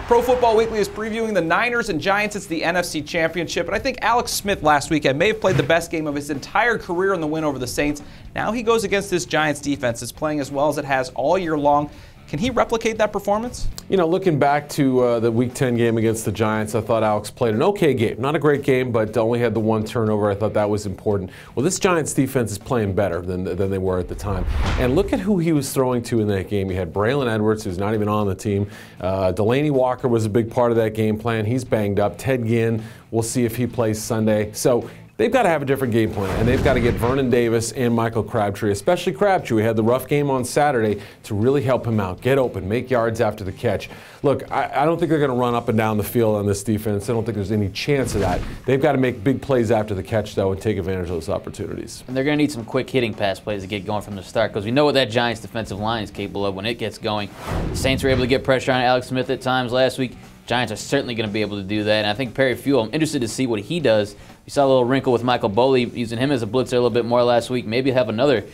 Pro Football Weekly is previewing the Niners and Giants. It's the NFC Championship, and I think Alex Smith last weekend may have played the best game of his entire career in the win over the Saints. Now he goes against this Giants defense. It's playing as well as it has all year long. Can he replicate that performance? You know, looking back to the Week 10 game against the Giants, I thought Alex played an okay game. Not a great game, but only had the one turnover. I thought that was important. Well, this Giants defense is playing better than they were at the time. And look at who he was throwing to in that game. He had Braylon Edwards, who's not even on the team. Delaney Walker was a big part of that game plan. He's banged up. Ted Ginn, we'll see if he plays Sunday. So they've got to have a different game plan, and they've got to get Vernon Davis and Michael Crabtree, especially Crabtree. We had the rough game on Saturday to really help him out, get open, make yards after the catch. Look, I don't think they're going to run up and down the field on this defense. I don't think there's any chance of that. They've got to make big plays after the catch, though, and take advantage of those opportunities. And they're going to need some quick hitting pass plays to get going from the start, because we know what that Giants defensive line is capable of when it gets going. The Saints were able to get pressure on Alex Smith at times last week. Giants are certainly going to be able to do that, and I think Perry-Fuel, I'm interested to see what he does. We saw a little wrinkle with Michael Boley, using him as a blitzer a little bit more last week. Maybe have another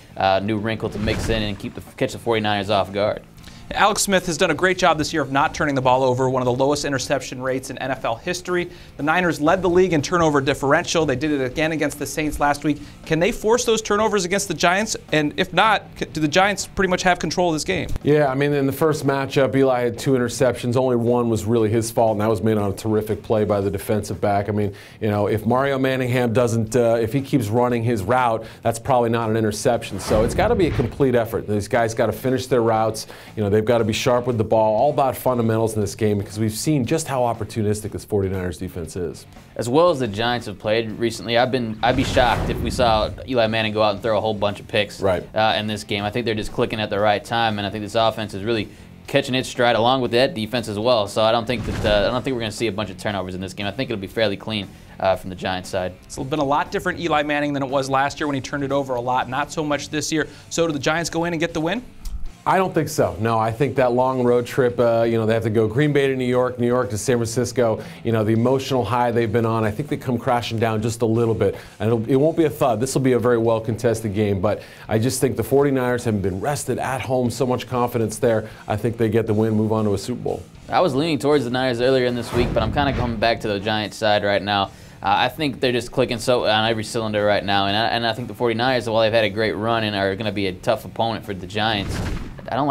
new wrinkle to mix in and catch the 49ers off guard. Alex Smith has done a great job this year of not turning the ball over, one of the lowest interception rates in NFL history. The Niners led the league in turnover differential. They did it again against the Saints last week. Can they force those turnovers against the Giants? And if not, do the Giants pretty much have control of this game? Yeah, I mean, in the first matchup, Eli had 2 interceptions. Only one was really his fault, and that was made on a terrific play by the defensive back. I mean, you know, if Mario Manningham doesn't, if he keeps running his route, that's probably not an interception. So it's got to be a complete effort. These guys got to finish their routes. You know, they've got to be sharp with the ball, all about fundamentals in this game, because we've seen just how opportunistic this 49ers defense is. As well as the Giants have played recently, I'd be shocked if we saw Eli Manning go out and throw a whole bunch of picks in this game. I think they're just clicking at the right time, and I think this offense is really catching its stride along with that defense as well. So I don't think we're going to see a bunch of turnovers in this game. I think it'll be fairly clean from the Giants side. It's been a lot different Eli Manning than it was last year when he turned it over a lot. Not so much this year. So do the Giants go in and get the win? I don't think so. No, I think that long road trip, you know, they have to go Green Bay to New York to San Francisco. You know, the emotional high they've been on, I think they come crashing down just a little bit. And it won't be a thud. This will be a very well-contested game. But I just think the 49ers have been rested at home, so much confidence there. I think they get the win, move on to a Super Bowl. I was leaning towards the Niners earlier in this week, but I'm kind of coming back to the Giants side right now. I think they're just clicking so on every cylinder right now, and I think the 49ers, while they've had a great run and are going to be a tough opponent for the Giants, I don't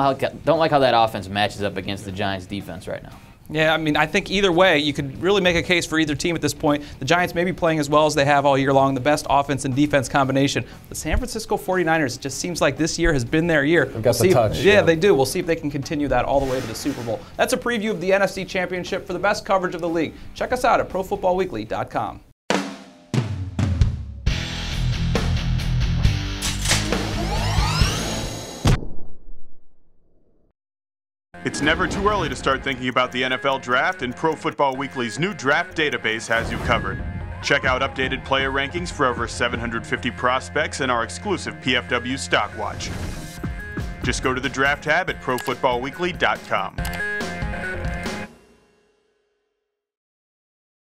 like how that offense matches up against the Giants' defense right now. Yeah, I mean, I think either way, you could really make a case for either team at this point. The Giants may be playing as well as they have all year long, the best offense and defense combination. The San Francisco 49ers, it just seems like this year has been their year. They've got the touch. Yeah, they do. We'll see if they can continue that all the way to the Super Bowl. That's a preview of the NFC Championship. For the best coverage of the league, check us out at ProFootballWeekly.com. It's never too early to start thinking about the NFL Draft, and Pro Football Weekly's new draft database has you covered. Check out updated player rankings for over 750 prospects and our exclusive PFW Stock Watch. Just go to the Draft tab at ProFootballWeekly.com.